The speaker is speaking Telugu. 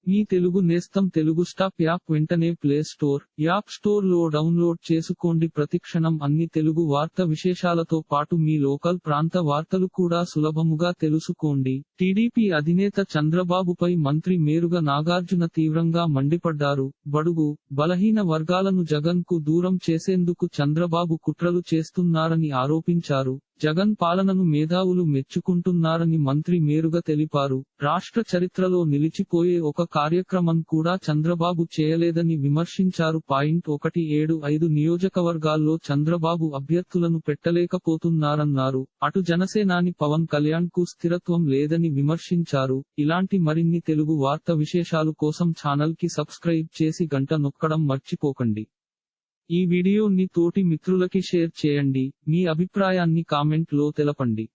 మీ తెలుగు నేస్తం తెలుగు స్టాప్ యాప్ వెంటనే ప్లే స్టోర్, యాప్ స్టోర్ లో డౌన్లోడ్ చేసుకోండి. ప్రతిక్షణం అన్ని తెలుగు వార్త విశేషాలతో పాటు మీ లోకల్ ప్రాంత వార్తలు కూడా సులభముగా తెలుసుకోండి. టీడీపీ అధినేత చంద్రబాబుపై మంత్రి మేరుగ నాగార్జున తీవ్రంగా మండిపడ్డారు. బడుగు, బలహీన వర్గాలను జగన్ కు దూరం చేసేందుకు చంద్రబాబు కుట్రలు చేస్తున్నారని ఆరోపించారు. జగన్ పాలనను మేధావులు మెచ్చుకుంటున్నారని మంత్రి మేరుగ తెలిపారు. రాష్ట్ర చరిత్రలో నిలిచిపోయే ఒక కార్యక్రమం కూడా చంద్రబాబు చేయలేదని విమర్శించారు. 175 నియోజకవర్గాల్లో చంద్రబాబు అభ్యర్థులను పెట్టలేకపోతున్నారన్నారు. అటు జనసేనాని పవన్ కళ్యాణ్ కు స్థిరత్వం లేదని విమర్శించారు. ఇలాంటి మరిన్ని తెలుగు వార్త విశేషాలు కోసం ఛానల్ కి సబ్స్క్రైబ్ చేసి గంట నొక్కడం మర్చిపోకండి. ఈ వీడియోని తోటి మిత్రులకి షేర్ చేయండి. మీ అభిప్రాయాన్ని కామెంట్ లో తెలపండి.